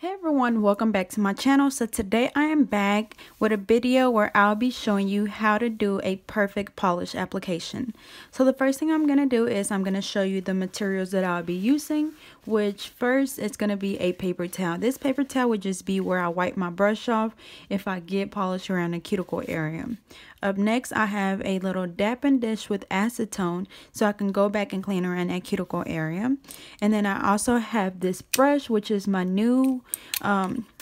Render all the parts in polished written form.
Hey everyone, welcome back to my channel. So today I am back with a video where I'll be showing you how to do a perfect polish application. So the first thing I'm going to do is I'm going to show you the materials that I'll be using, which first it's going to be a paper towel. This paper towel would just be where I wipe my brush off if I get polish around the cuticle area. Up next, I have a little dapping dish with acetone so I can go back and clean around that cuticle area. And then I also have this brush, which is my new,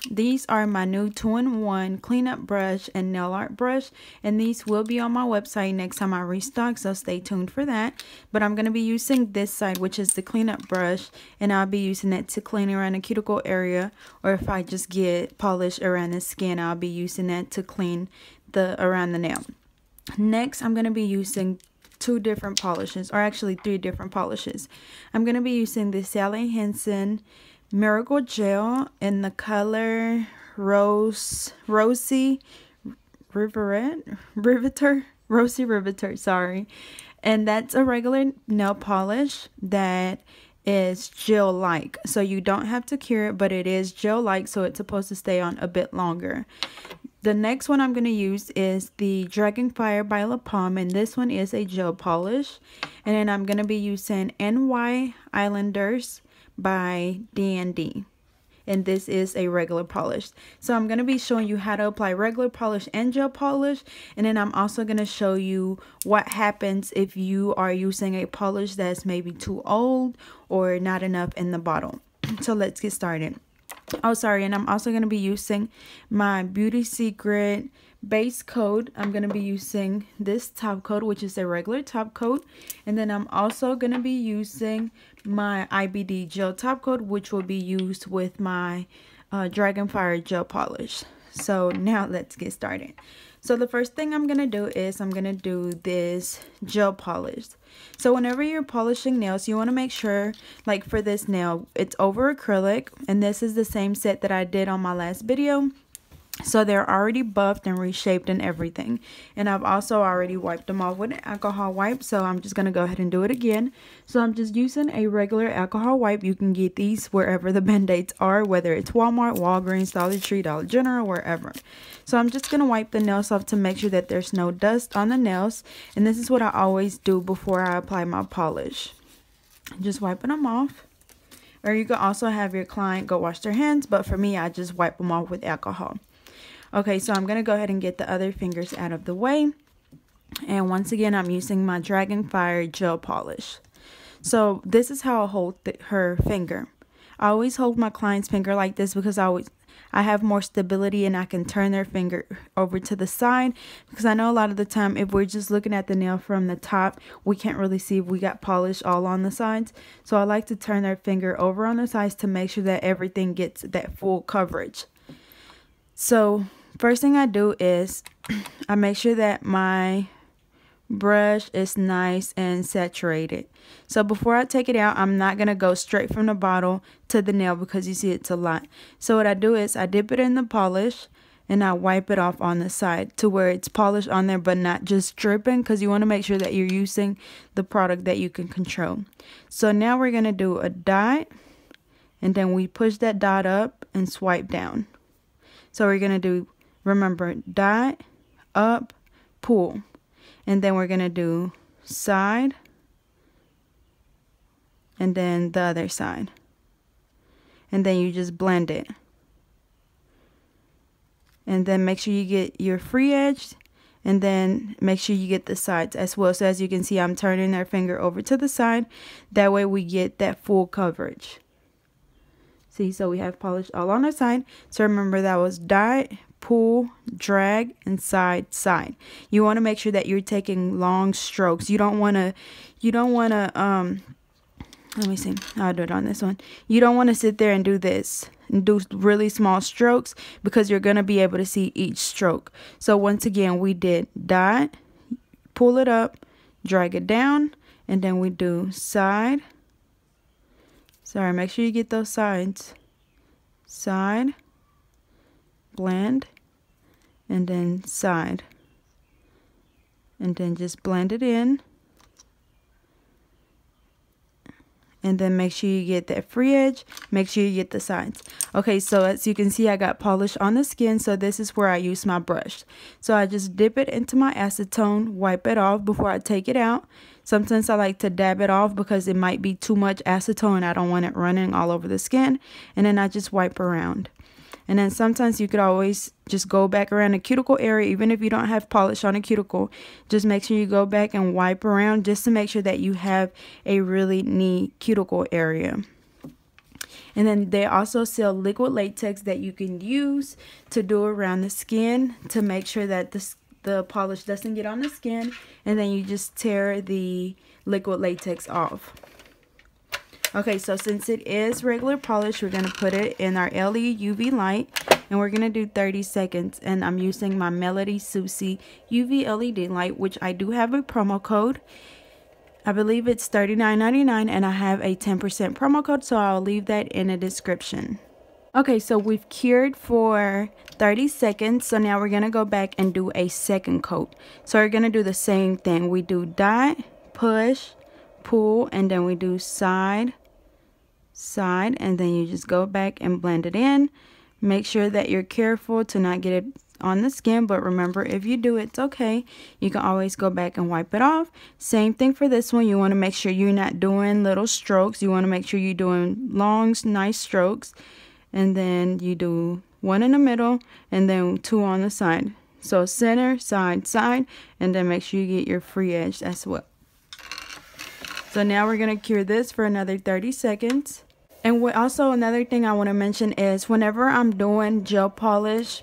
these are my new 2-in-1 cleanup brush and nail art brush. And these will be on my website next time I restock, so stay tuned for that. But I'm going to be using this side, which is the cleanup brush, and I'll be using that to clean around the cuticle area. Or if I just get polish around the skin, I'll be using that to clean around the nail. Next, I'm going to be using two different polishes, or actually 3 different polishes. I'm going to be using the Sally Hansen Miracle Gel in the color Rosy Riveter, sorry. And that's a regular nail polish that is gel-like, so you don't have to cure it, but it is gel-like, so it's supposed to stay on a bit longer. The next one I'm going to use is the Dragonfire by La Palme, and this one is a gel polish. And then I'm going to be using NY Islanders by D&D, and this is a regular polish. So I'm going to be showing you how to apply regular polish and gel polish, and then I'm also going to show you what happens if you are using a polish that's maybe too old or not enough in the bottle. So let's get started. Oh, sorry, and I'm also going to be using my Beauty Secret base coat. I'm going to be using this top coat, which is a regular top coat. And then I'm also going to be using my IBD gel top coat, which will be used with my Dragonfire gel polish. So now let's get started. So the first thing I'm going to do is I'm going to do this gel polish. So whenever you're polishing nails, you want to make sure, like for this nail, it's over acrylic. And this is the same set that I did on my last video. So they're already buffed and reshaped and everything. And I've also already wiped them off with an alcohol wipe. So I'm just going to go ahead and do it again. So I'm just using a regular alcohol wipe. You can get these wherever the Band-Aids are, whether it's Walmart, Walgreens, Dollar Tree, Dollar General, wherever. So I'm just going to wipe the nails off to make sure that there's no dust on the nails. And this is what I always do before I apply my polish. Just wiping them off. Or you can also have your client go wash their hands. But for me, I just wipe them off with alcohol. Okay, so I'm going to go ahead and get the other fingers out of the way. And once again, I'm using my Dragonfire gel polish. So this is how I hold her finger. I always hold my client's finger like this because I have more stability and I can turn their finger over to the side. Because I know a lot of the time if we're just looking at the nail from the top, we can't really see if we got polish all on the sides. So I like to turn their finger over on the sides to make sure that everything gets that full coverage. So first thing I do is I make sure that my brush is nice and saturated. So before I take it out, I'm not going to go straight from the bottle to the nail because you see it's a lot. So what I do is I dip it in the polish and I wipe it off on the side to where it's polished on there but not just dripping, because you want to make sure that you're using the product that you can control. So now we're going to do a dot, and then we push that dot up and swipe down. So we're going to do, remember, dot, up, pull. And then we're going to do side, and then the other side. And then you just blend it. And then make sure you get your free edge, and then make sure you get the sides as well. So as you can see, I'm turning their finger over to the side. That way we get that full coverage. See, so we have polish all on the side. So remember, that was dot, pull, drag, and side. You want to make sure that you're taking long strokes. You don't want to let me see, I'll do it on this one. You don't want to sit there and do this and do really small strokes, because you're going to be able to see each stroke. So once again, we did dot, pull it up, drag it down, and then we do side. Sorry, make sure you get those sides. Side, blend, and then side. And then just blend it in. and then make sure you get that free edge. Make sure you get the sides. Okay, so as you can see, I got polish on the skin, so this is where I use my brush. So I just dip it into my acetone, wipe it off before I take it out. Sometimes I like to dab it off because it might be too much acetone. I don't want it running all over the skin, and then I just wipe around. And then sometimes you could always just go back around the cuticle area, even if you don't have polish on a cuticle. Just make sure you go back and wipe around just to make sure that you have a really neat cuticle area. And then they also sell liquid latex that you can use to do around the skin to make sure that the polish doesn't get on the skin. And then you just tear the liquid latex off. Okay, so since it is regular polish, we're going to put it in our LED UV light, and we're going to do 30 seconds. And I'm using my Melody Susie UV LED light, which I do have a promo code. I believe it's $39.99, and I have a 10% promo code, so I'll leave that in the description. Okay, so we've cured for 30 seconds, so now we're going to go back and do a second coat. So we're going to do the same thing. We do dot, push, pull, and then we do side, and then you just go back and blend it in. Make sure that you're careful to not get it on the skin, but remember, if you do, it's okay. You can always go back and wipe it off. Same thing for this one. You want to make sure you're not doing little strokes. You want to make sure you're doing long, nice strokes, and then you do one in the middle and then two on the side. So center, side, and then make sure you get your free edge as well. So now we're going to cure this for another 30 seconds. And also another thing I want to mention is whenever I'm doing gel polish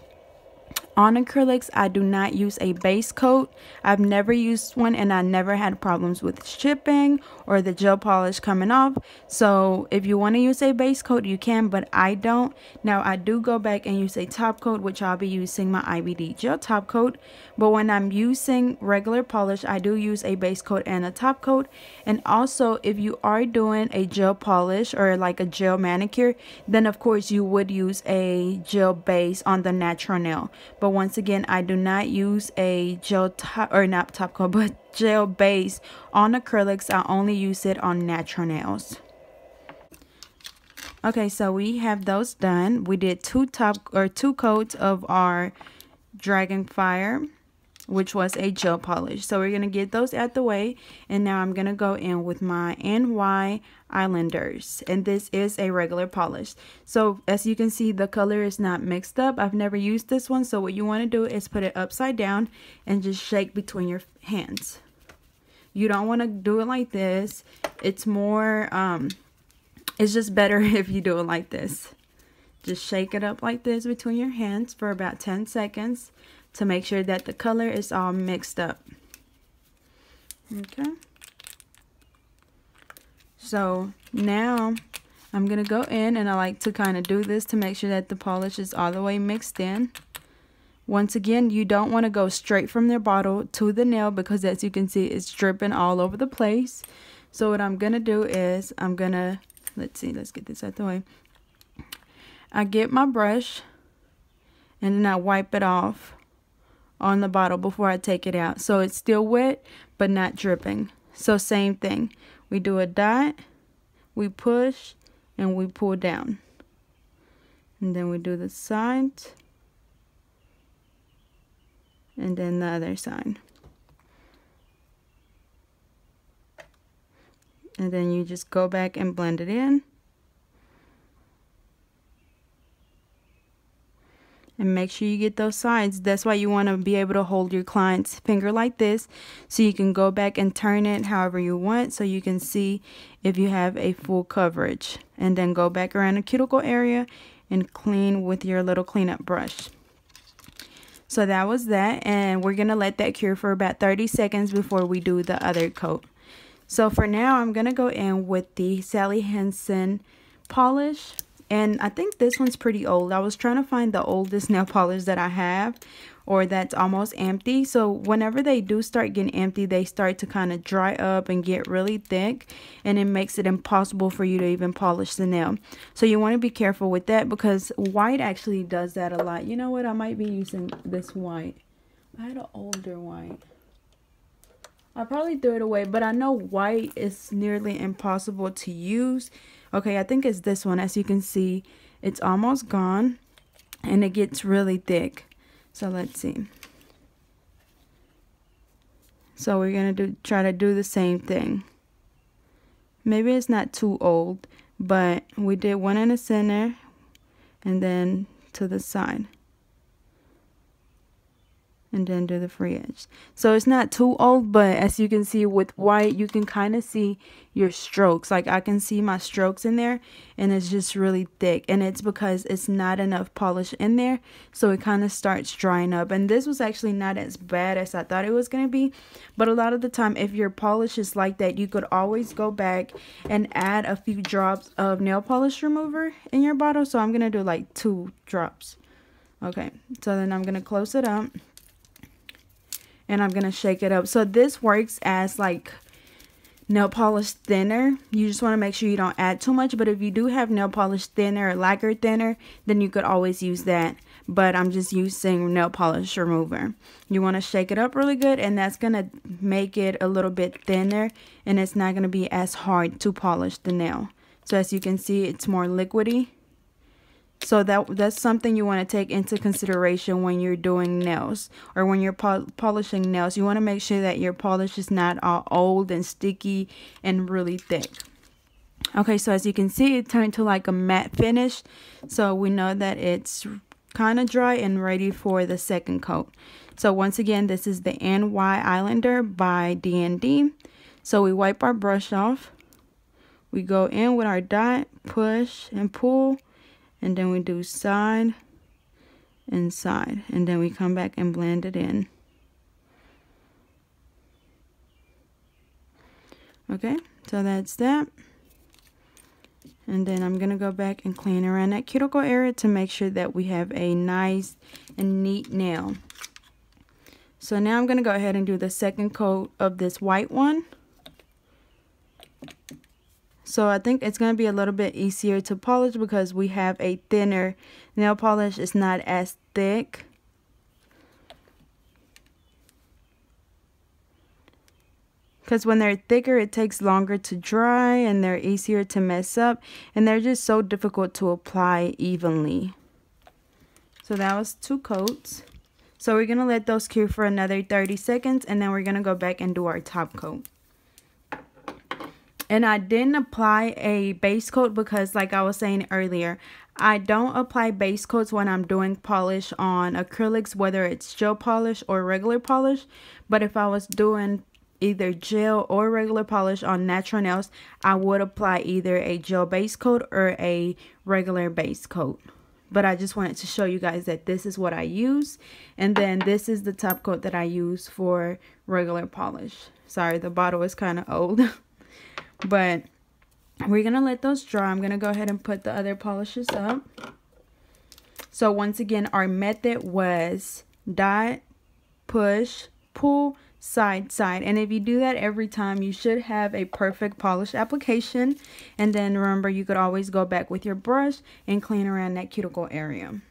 on acrylics, I do not use a base coat. I've never used one, and I never had problems with shipping or the gel polish coming off. So if you want to use a base coat, you can, but I don't. Now I do go back and use a top coat, which I'll be using my IBD gel top coat. But when I'm using regular polish, I do use a base coat and a top coat. And also, if you are doing a gel polish or like a gel manicure, then of course you would use a gel base on the natural nail. But once again, I do not use a gel top, or not top coat, but gel base on acrylics. I only use it on natural nails. Okay, so we have those done. We did two coats of our Dragon Fire, which was a gel polish. So we're going to get those out the way, and now I'm going to go in with my NY Islanders, and this is a regular polish. So as you can see, the color is not mixed up. I've never used this one, so what you want to do is put it upside down and just shake between your hands. You don't want to do it like this. It's more it's just better if you do it like this. Just shake it up like this between your hands for about 10 seconds to make sure that the color is all mixed up. Okay. So now I'm going to go in, and I like to kind of do this to make sure that the polish is all the way mixed in. Once again, you don't want to go straight from the bottle to the nail because as you can see, it's dripping all over the place. So what I'm going to do is I'm going to, let's get this out the way. I get my brush and then I wipe it off on the bottle before I take it out. So it's still wet but not dripping. So same thing. We do a dot, we push, and we pull down. And then we do the side, and then the other side. And then you just go back and blend it in. And make sure you get those sides. That's why you want to be able to hold your client's finger like this, so you can go back and turn it however you want, so you can see if you have a full coverage. And then go back around the cuticle area and clean with your little cleanup brush. So that was that, and we're going to let that cure for about 30 seconds before we do the other coat. So for now, I'm going to go in with the Sally Hansen polish. And I think this one's pretty old. I was trying to find the oldest nail polish that I have, or that's almost empty. So whenever they do start getting empty, they start to kind of dry up and get really thick, and it makes it impossible for you to even polish the nail. So you want to be careful with that, because white actually does that a lot. You know what? I might be using this white. I had an older white. I probably threw it away, but I know white is nearly impossible to use. Okay, I think it's this one. As you can see, it's almost gone and it gets really thick. So let's see. So we're gonna try to do the same thing. Maybe it's not too old, but we did one in the center and then to the side. And then do the free edge. So it's not too old, but as you can see with white, you can kind of see your strokes. Like I can see my strokes in there, and it's just really thick, and it's because it's not enough polish in there, so it kind of starts drying up. And this was actually not as bad as I thought it was going to be, but a lot of the time if your polish is like that, you could always go back and add a few drops of nail polish remover in your bottle. So I'm going to do like 2 drops. Okay, so then I'm going to close it up. And I'm going to shake it up. So this works as like nail polish thinner. You just want to make sure you don't add too much. But if you do have nail polish thinner or lacquer thinner, then you could always use that. But I'm just using nail polish remover. You want to shake it up really good. And that's going to make it a little bit thinner. And it's not going to be as hard to polish the nail. So as you can see, it's more liquidy. So that's something you want to take into consideration when you're doing nails or when you're polishing nails. You want to make sure that your polish is not all old and sticky and really thick. Okay, so as you can see, it turned to like a matte finish. So we know that it's kind of dry and ready for the second coat. So once again, this is the NY Islander by D&D. So we wipe our brush off. We go in with our dot, push and pull. And then we do side and side. And then we come back and blend it in. Okay, so that's that. And then I'm going to go back and clean around that cuticle area to make sure that we have a nice and neat nail. So now I'm going to go ahead and do the second coat of this white one. So I think it's going to be a little bit easier to polish because we have a thinner nail polish. It's not as thick. Because when they're thicker, it takes longer to dry and they're easier to mess up. And they're just so difficult to apply evenly. So that was 2 coats. So we're going to let those cure for another 30 seconds. And then we're going to go back and do our top coat. And I didn't apply a base coat because, like I was saying earlier, I don't apply base coats when I'm doing polish on acrylics, whether it's gel polish or regular polish. But if I was doing either gel or regular polish on natural nails, I would apply either a gel base coat or a regular base coat. But I just wanted to show you guys that this is what I use. And then this is the top coat that I use for regular polish. Sorry, the bottle is kind of old. But we're going to let those dry. I'm going to go ahead and put the other polishes up. So once again, our method was dot, push, pull, side, side. And if you do that every time, you should have a perfect polish application. And then remember, you could always go back with your brush and clean around that cuticle area.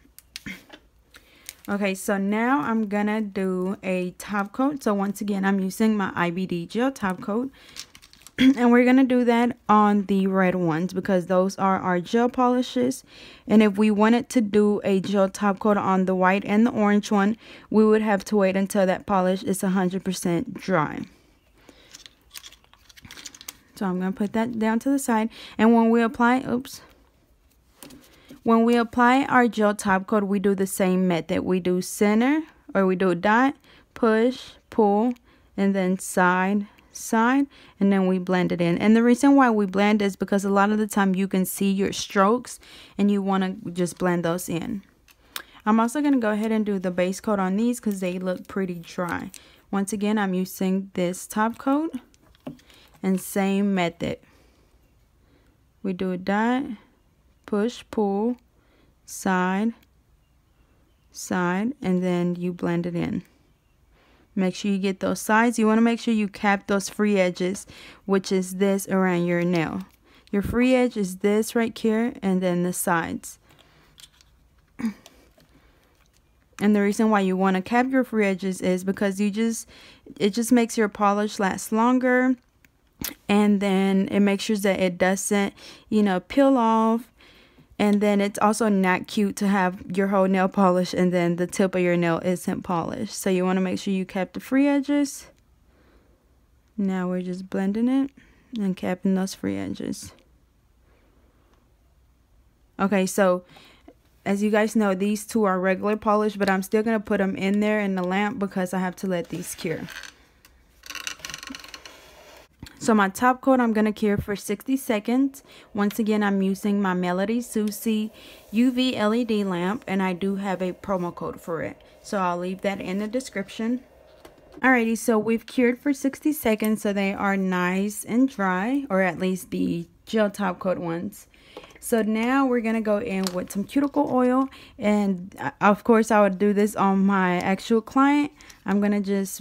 Okay, so now I'm going to do a top coat. So once again, I'm using my IBD gel top coat. And we're going to do that on the red ones because those are our gel polishes. And if we wanted to do a gel top coat on the white and the orange one, we would have to wait until that polish is 100% dry. So I'm going to put that down to the side. And when we apply, when we apply our gel top coat, we do the same method. We do center, or we do dot, push, pull, and then side, side, and then we blend it in. And the reason why we blend is because a lot of the time you can see your strokes and you want to just blend those in. I'm also going to go ahead and do the base coat on these because they look pretty dry. Once again, I'm using this top coat and same method. We do a dot, push, pull, side, side, and then you blend it in. Make sure you get those sides. You want to make sure you cap those free edges, which is this around your nail. Your free edge is this right here, and then the sides. And the reason why you want to cap your free edges is because it just makes your polish last longer, and then it makes sure that it doesn't, you know, peel off. And then it's also not cute to have your whole nail polish and then the tip of your nail isn't polished. So you want to make sure you cap the free edges. Now we're just blending it and capping those free edges. Okay, so as you guys know, these two are regular polish, but I'm still going to put them in there in the lamp because I have to let these cure. So my top coat, I'm going to cure for 60 seconds. Once again, I'm using my Melody Susie UV LED lamp, and I do have a promo code for it. So I'll leave that in the description. Alrighty, so we've cured for 60 seconds, so they are nice and dry, or at least the gel top coat ones. So now we're going to go in with some cuticle oil, and of course I would do this on my actual client. I'm going to just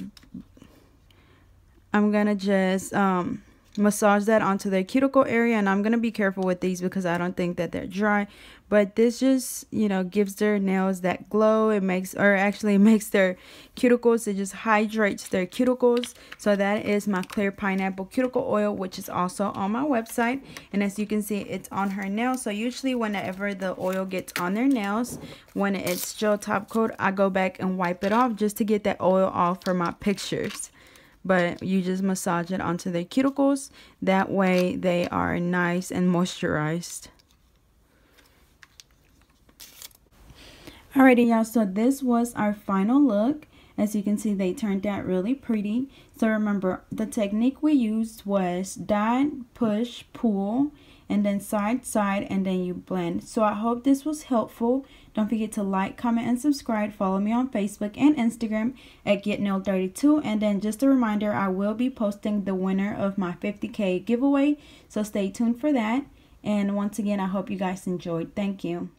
massage that onto their cuticle area, and I'm going to be careful with these because I don't think that they're dry, but this just, you know, gives their nails that glow. It makes their cuticles, it just hydrates their cuticles. So that is my clear pineapple cuticle oil, which is also on my website, and as you can see, it's on her nails. So usually whenever the oil gets on their nails, when it's gel top coat, I go back and wipe it off just to get that oil off for my pictures. But you just massage it onto their cuticles. That way they are nice and moisturized. Alrighty, y'all, so this was our final look. As you can see, they turned out really pretty. So remember, the technique we used was dot, push, pull, and then side, side, and then you blend. So I hope this was helpful. Don't forget to like, comment, and subscribe. Follow me on Facebook and Instagram at GetNailed32. And then just a reminder, I will be posting the winner of my 50K giveaway. So stay tuned for that. And once again, I hope you guys enjoyed. Thank you.